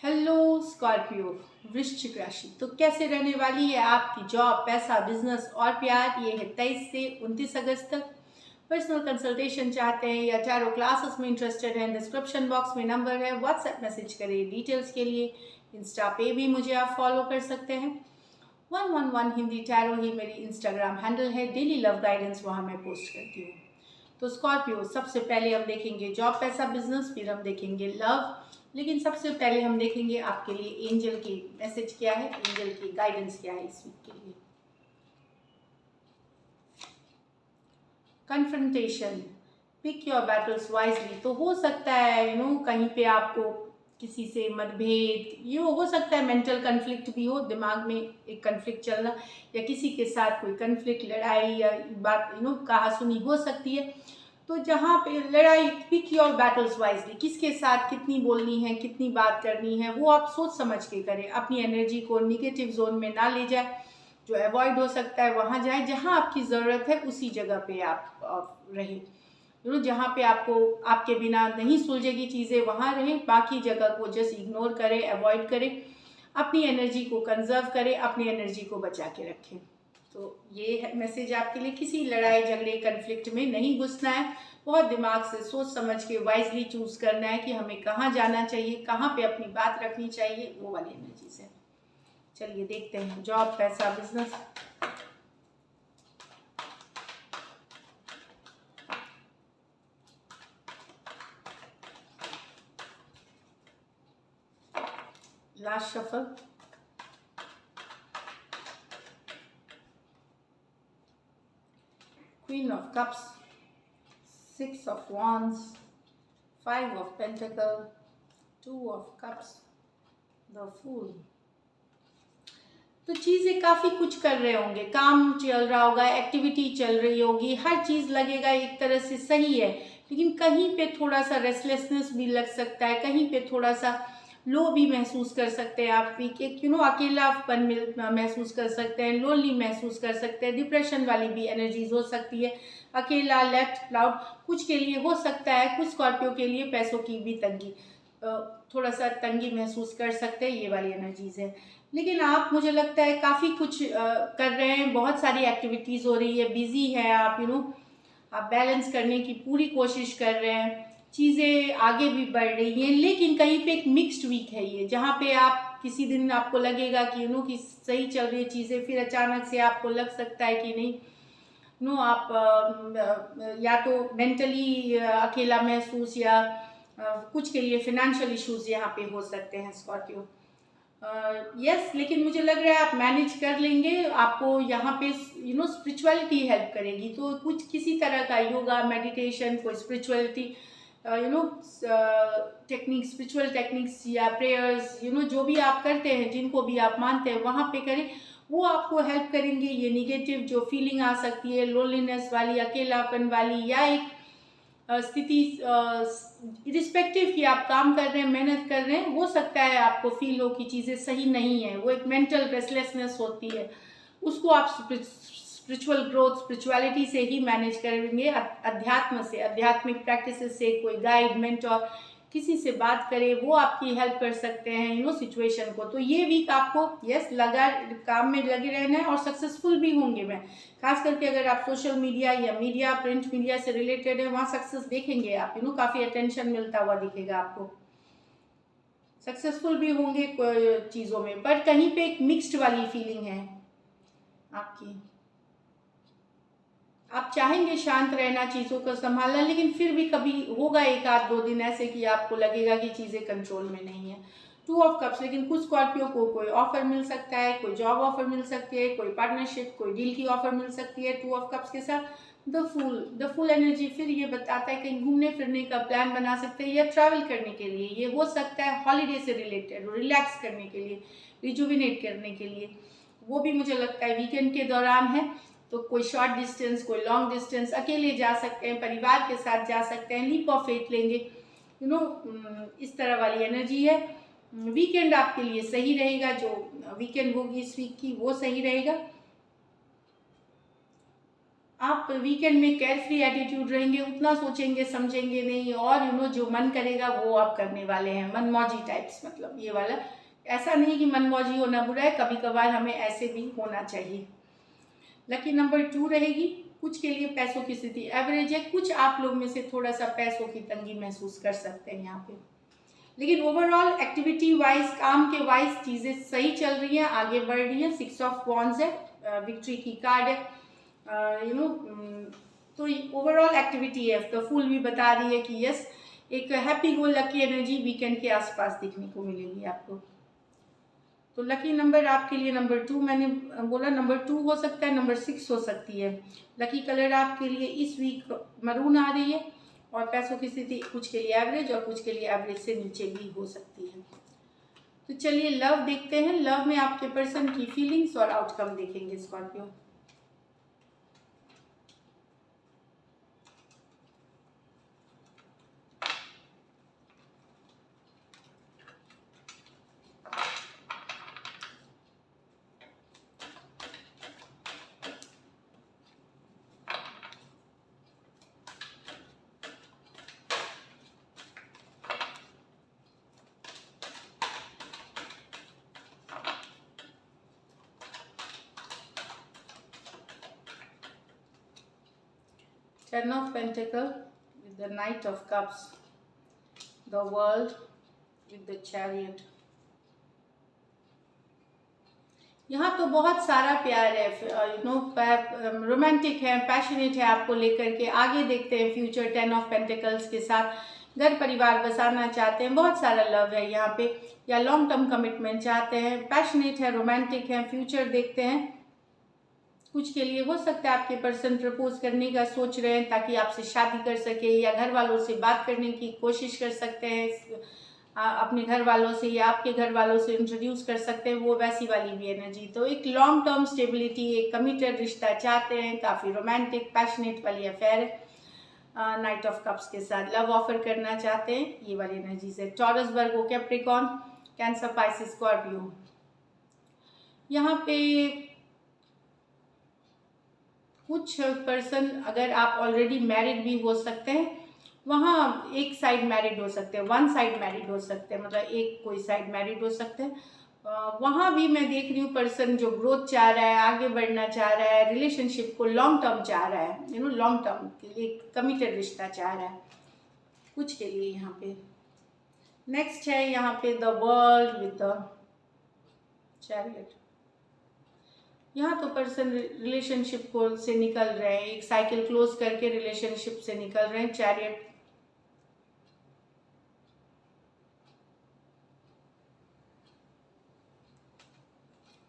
Hello Scorpio, वृश्चिक राशि। तो कैसे रहने वाली है आपकी जॉब, पैसा, बिजनेस और प्यार। ये है 23 से 29 अगस्त तक। पर्सनल कंसल्टेशन चाहते हैं या टैरो क्लासेस में इंटरेस्टेड हैं, डिस्क्रिप्शन बॉक्स में नंबर है, व्हाट्सएप मैसेज करें डिटेल्स के लिए। इंस्टा पे भी मुझे आप फॉलो कर सकते हैं। 111 हिंदी टैरो ही मेरी इंस्टाग्राम हैंडल है। डेली लव गाइडेंस वहाँ मैं पोस्ट करती हूँ। तो स्कॉर्पियो, सबसे पहले हम देखेंगे जॉब, पैसा, बिजनेस, फिर हम देखेंगे लव। लेकिन सबसे पहले हम देखेंगे आपके लिए एंजल की मैसेज क्या है, एंजल की गाइडेंस क्या है इस वीक के लिए। Confrontation, pick your battles wisely. तो हो सकता है कहीं पे आपको किसी से मतभेद, ये हो सकता है मेंटल कन्फ्लिक्ट भी हो, दिमाग में एक कन्फ्लिक्ट चलना, या किसी के साथ कोई कन्फ्लिक्ट, लड़ाई या बात कहासुनी हो सकती है। तो जहाँ पे लड़ाई, पिक योर बैटल्स वाइजली, किसके साथ कितनी बोलनी है, कितनी बात करनी है, वो आप सोच समझ के करें। अपनी एनर्जी को निगेटिव जोन में ना ले जाए, जो अवॉइड हो सकता है वहाँ जाए, जहाँ आपकी ज़रूरत है उसी जगह पे आप रहें। जहाँ पे आपको आपके बिना नहीं सुलझेगी चीज़ें वहाँ रहें, बाकी जगह को जस्ट इग्नोर करें, अवॉइड करें। अपनी एनर्जी को कंजर्व करें, अपनी एनर्जी को बचा के रखें। तो ये है मैसेज आपके लिए। किसी लड़ाई झगड़े कन्फ्लिक्ट में नहीं घुसना है, बहुत दिमाग से सोच समझ के वाइजली चूज करना है कि हमें कहाँ जाना चाहिए, कहाँ पे अपनी बात रखनी चाहिए, वो वाली एनर्जी से। चलिए देखते हैं जॉब, पैसा, business. Last shuffle, queen of cups, 6 of wands, 5 of pentacle, 2 of cups, the fool. तो चीज़ें काफ़ी कुछ कर रहे होंगे, काम चल रहा होगा, एक्टिविटी चल रही होगी, हर चीज़ लगेगा एक तरह से सही है, लेकिन कहीं पे थोड़ा सा रेस्टलेसनेस भी लग सकता है, कहीं पे थोड़ा सा लो भी महसूस कर सकते हैं आप, अकेलापन महसूस कर सकते हैं, लोनली महसूस कर सकते हैं, डिप्रेशन वाली भी एनर्जीज हो सकती है, अकेला, लेफ्ट आउट कुछ के लिए हो सकता है, कुछ स्कॉर्पियो के लिए पैसों की भी तंगी, थोड़ा सा तंगी महसूस कर सकते हैं, ये वाली एनर्जीज है। लेकिन आप, मुझे लगता है काफ़ी कुछ कर रहे हैं, बहुत सारी एक्टिविटीज़ हो रही है, बिजी है आप, आप बैलेंस करने की पूरी कोशिश कर रहे हैं, चीज़ें आगे भी बढ़ रही हैं, लेकिन कहीं पे एक मिक्स्ड वीक है ये, जहाँ पे आप किसी दिन आपको लगेगा कि कि सही चल रही है चीज़ें, फिर अचानक से आपको लग सकता है कि नहीं, आप या तो मेंटली अकेला महसूस, या कुछ के लिए फिनेंशियल इश्यूज यहाँ पे हो सकते हैं स्कॉर्पियो। यस, लेकिन मुझे लग रहा है आप मैनेज कर लेंगे। आपको यहाँ पे स्पिरिचुअलिटी हेल्प करेगी, तो कुछ किसी तरह का योगा, मेडिटेशन, कोई स्पिरिचुअलिटी टेक्निक, स्पिरिचुअल टेक्निक्स या प्रेयर्स, जो भी आप करते हैं, जिनको भी आप मानते हैं, वहाँ पे करें, वो आपको हेल्प करेंगे। ये निगेटिव जो फीलिंग आ सकती है, लोनलीनेस वाली, अकेलापन वाली, या एक स्थिति, रिस्पेक्टिव कि आप काम कर रहे हैं, मेहनत कर रहे हैं, हो सकता है आपको फील हो कि चीज़ें सही नहीं है, वो एक मेंटल रेस्टलेसनेस होती है, उसको आप स्पिरिचुअल ग्रोथ, स्पिरिचुअलिटी से ही मैनेज करेंगे, अध्यात्म से, आध्यात्मिक प्रैक्टिसेस से, कोई गाइड, मेंटोर, किसी से बात करें, वो आपकी हेल्प कर सकते हैं सिचुएशन को। तो ये वीक आपको यस लगा, काम में लगे रहना है और सक्सेसफुल भी होंगे। मैं खास करके अगर आप सोशल मीडिया या मीडिया, प्रिंट मीडिया से रिलेटेड है, वहाँ सक्सेस देखेंगे आप, काफ़ी अटेंशन मिलता हुआ दिखेगा आपको, सक्सेसफुल भी होंगे चीज़ों में, पर कहीं पे एक मिक्स्ड वाली फीलिंग है आपकी। आप चाहेंगे शांत रहना, चीज़ों को संभालना, लेकिन फिर भी कभी होगा एक आध दो दिन ऐसे कि आपको लगेगा कि चीज़ें कंट्रोल में नहीं है। 2 ऑफ कप्स, लेकिन कुछ स्कॉर्पियो को कोई ऑफर मिल सकता है, कोई जॉब ऑफर मिल सकती है, कोई पार्टनरशिप, कोई डील की ऑफर मिल सकती है 2 ऑफ कप्स के साथ। द फूल एनर्जी फिर ये बताता है कहीं घूमने फिरने का प्लान बना सकते हैं, या ट्रैवल करने के लिए, ये हो सकता है हॉलीडे से रिलेटेड, रिलैक्स करने के लिए, रिजुविनेट करने के लिए, वो भी मुझे लगता है वीकेंड के दौरान है। तो कोई शॉर्ट डिस्टेंस, कोई लॉन्ग डिस्टेंस, अकेले जा सकते हैं, परिवार के साथ जा सकते हैं, लीप ऑफ फेथ लेंगे, इस तरह वाली एनर्जी है। वीकेंड आपके लिए सही रहेगा, जो वीकेंड होगी इस वीक की वो सही रहेगा। आप वीकेंड में केयर फ्री एटीट्यूड रहेंगे, उतना सोचेंगे समझेंगे नहीं, और जो मन करेगा वो आप करने वाले हैं, मनमौजी टाइप्स, मतलब ये वाला। ऐसा नहीं कि मनमौजी होना बुरा है, कभी कभार हमें ऐसे भी होना चाहिए। लकी नंबर 2 रहेगी। कुछ के लिए पैसों की स्थिति एवरेज है, कुछ आप लोग में से थोड़ा सा पैसों की तंगी महसूस कर सकते हैं यहाँ पे, लेकिन ओवरऑल एक्टिविटी वाइज, काम के वाइज चीजें सही चल रही हैं, आगे बढ़ रही हैं। 6 ऑफ वॉन्ड्स है, विक्ट्री की कार्ड है, तो ओवरऑल एक्टिविटी है। द फूल भी बता रही है कि यस, एक happy go lucky energy weekend के आसपास दिखने को मिलेगी आपको। तो लकी नंबर आपके लिए नंबर 2, मैंने बोला नंबर 2 हो सकता है, नंबर 6 हो सकती है। लकी कलर आपके लिए इस वीक मरून आ रही है, और पैसों की स्थिति कुछ के लिए एवरेज और कुछ के लिए एवरेज से नीचे भी हो सकती है। तो चलिए लव देखते हैं। लव में आपके पर्सन की फीलिंग्स और आउटकम देखेंगे Scorpio. Ten of Pentacles with the Knight of Cups, the World with the Chariot। यहाँ तो बहुत सारा प्यार है, रोमांटिक है, पैशनेट है आपको लेकर के। आगे देखते हैं फ्यूचर। 10 ऑफ पेंटिकल्स के साथ घर परिवार बसाना चाहते हैं, बहुत सारा लव है यहाँ पे, या लॉन्ग टर्म कमिटमेंट चाहते हैं, पैशनेट है, रोमांटिक है। फ्यूचर देखते हैं। कुछ के लिए हो सकता है आपके पर्सन प्रपोज करने का सोच रहे हैं ताकि आपसे शादी कर सके, या घर वालों से बात करने की कोशिश कर सकते हैं, अपने घर वालों से या आपके घर वालों से इंट्रोड्यूस कर सकते हैं, वो वैसी वाली भी एनर्जी। तो एक लॉन्ग टर्म स्टेबिलिटी, एक कमिटेड रिश्ता चाहते हैं, काफ़ी रोमांटिक पैशनेट वाली अफेयर है। नाइट ऑफ कप्स के साथ लव ऑफर करना चाहते हैं, ये वाली एनर्जी से। टॉरस, वर्गो, कैप्रिकॉर्न, कैंसर, पाइसिस, स्कॉर्पियो। यहाँ पे कुछ पर्सन, अगर आप ऑलरेडी मैरिड भी हो सकते हैं, वहाँ एक साइड मैरिड हो सकते हैं, वन साइड मैरिड हो सकते हैं, मतलब एक कोई साइड मैरिड हो सकते हैं। वहाँ भी मैं देख रही हूँ पर्सन जो ग्रोथ चाह रहा है, आगे बढ़ना चाह रहा है, रिलेशनशिप को लॉन्ग टर्म चाह रहा है, लॉन्ग टर्म के लिए कमिटेड रिश्ता चाह रहा है कुछ के लिए यहाँ पे। नेक्स्ट है यहाँ पे the world with the chariot. यहाँ तो पर्सन रिलेशनशिप को से निकल रहे हैं, एक साइकिल क्लोज करके रिलेशनशिप से निकल रहे हैं। चैरियट,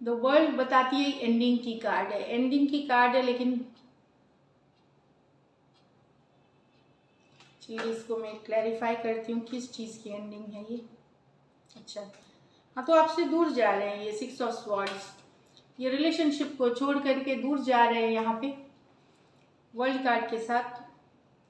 द वर्ल्ड बताती है एंडिंग की कार्ड है, एंडिंग की कार्ड है, लेकिन चलिए इसको मैं क्लैरिफाई करती हूँ किस चीज़ की एंडिंग है ये। अच्छा, हाँ, तो आपसे दूर जा रहे हैं ये 6 ऑफ स्वॉर्ड्स, ये रिलेशनशिप को छोड़ करके दूर जा रहे हैं यहाँ पे वर्ल्ड कार्ड के साथ,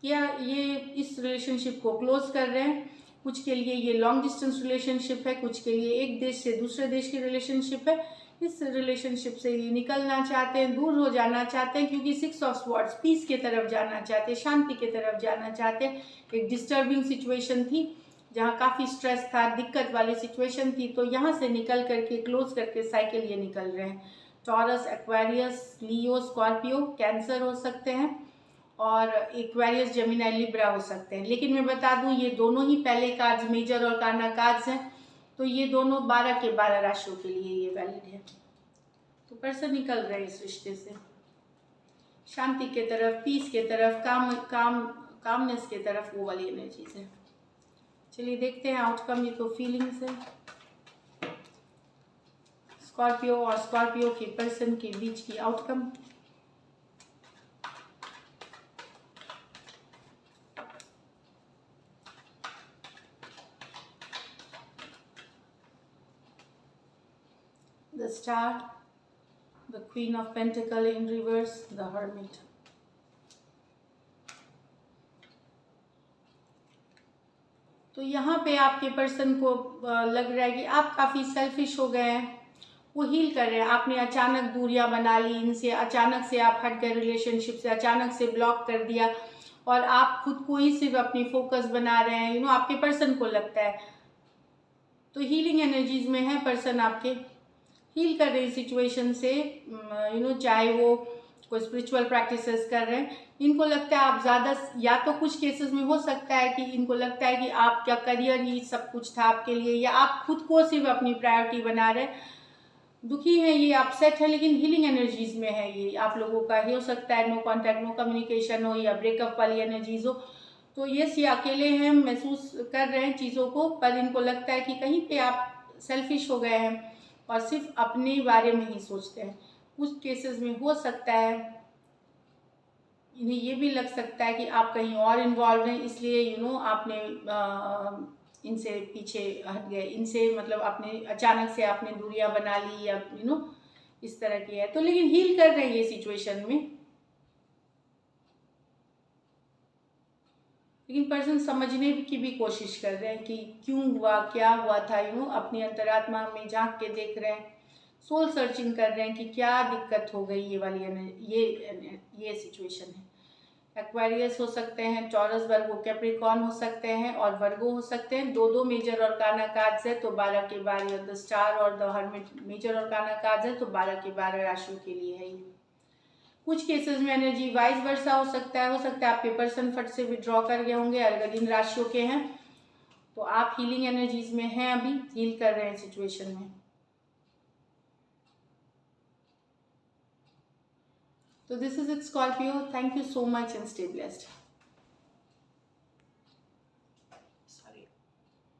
या ये इस रिलेशनशिप को क्लोज कर रहे हैं। कुछ के लिए ये लॉन्ग डिस्टेंस रिलेशनशिप है, कुछ के लिए एक देश से दूसरे देश की रिलेशनशिप है। इस रिलेशनशिप से ये निकलना चाहते हैं, दूर हो जाना चाहते हैं, क्योंकि 6 ऑफ स्वॉर्ड्स पीस की तरफ जाना चाहते हैं, शांति की तरफ जाना चाहते हैं। एक डिस्टर्बिंग सिचुएशन थी जहाँ काफ़ी स्ट्रेस था, दिक्कत वाली सिचुएशन थी, तो यहाँ से निकल करके क्लोज करके साइकिल ये निकल रहे हैं। टॉरस, एक्वेरियस, लियो, स्कॉर्पियो, कैंसर हो सकते हैं, और एक्वेरियस, जेमिनी, लिब्रा हो सकते हैं। लेकिन मैं बता दूं ये दोनों ही पहले कार्ड्स मेजर और कार्ना कार्ड्स हैं, तो ये दोनों 12 के 12 राशियों के लिए ये वैलिड है। तो पर्सन निकल रहे हैं इस रिश्ते से शांति के तरफ, पीस के तरफ, कामनेस के तरफ, वो वाली एनर्जीज है। चलिए देखते हैं आउटकम। ये तो फीलिंग्स है स्कॉर्पियो और स्कॉर्पियो के पर्सन के बीच की outcome. The Star, the Queen of Pentacles in reverse, the Hermit। तो यहाँ पे आपके पर्सन को लग रहा है कि आप काफ़ी सेल्फिश हो गए हैं, वो हील कर रहे हैं। आपने अचानक दूरियां बना ली इनसे, अचानक से आप हट गए रिलेशनशिप से, अचानक से ब्लॉक कर दिया और आप खुद को ही सिर्फ अपनी फोकस बना रहे हैं, आपके पर्सन को लगता है। तो हीलिंग एनर्जीज में है, पर्सन आपके हील कर रहे हैं सिचुएशन से, चाहे वो कोई स्पिरिचुअल प्रैक्टिसेस कर रहे हैं। इनको लगता है आप ज़्यादा, या तो कुछ केसेस में हो सकता है कि इनको लगता है कि आपका करियर ही सब कुछ था आपके लिए, या आप खुद को सिर्फ अपनी प्रायोरिटी बना रहे हैं। दुखी है ये, अपसेट है, लेकिन हीलिंग एनर्जीज में है ये आप लोगों का। हो सकता है नो कॉन्टैक्ट, नो कम्युनिकेशन हो, या ब्रेकअप वाली एनर्जीज हो। तो ये अकेले हैं, महसूस कर रहे हैं चीज़ों को, पर इनको लगता है कि कहीं पे आप सेल्फिश हो गए हैं और सिर्फ अपने बारे में ही सोचते हैं। कुछ केसेस में हो सकता है इन्हें ये भी लग सकता है कि आप कहीं और इन्वॉल्व हैं, इसलिए आपने इनसे पीछे हट गए, इनसे मतलब आपने अचानक से आपने दूरियां बना ली, या इस तरह की है। तो लेकिन हील कर रहे हैं ये सिचुएशन में, लेकिन पर्सन समझने की भी कोशिश कर रहे हैं कि क्यों हुआ, क्या हुआ था, अपनी अंतरात्मा में झांक के देख रहे हैं, सोल सर्चिंग कर रहे हैं कि क्या दिक्कत हो गई ये वाली ये सिचुएशन है। एक्वेरियस हो सकते हैं, टॉरस, वर्गो, कैप्रिकॉर्न हो सकते हैं और वर्गो हो सकते हैं। दो मेजर और काना कार्ड्स है तो 12 के 12, द स्टार और द हर्मिट मेजर और काना कार्ड्स है तो 12 के 12 राशियों के लिए है ये। कुछ केसेस में एनर्जी वाइस वर्सा हो सकता है आपके पर्सन फट से विड्रॉ कर गए होंगे, अगर इन राशियों के हैं तो आप हीलिंग एनर्जीज में हैं, अभी हील कर रहे हैं सिचुएशन में। तो this is it Scorpio, thank you so much and stay blessed.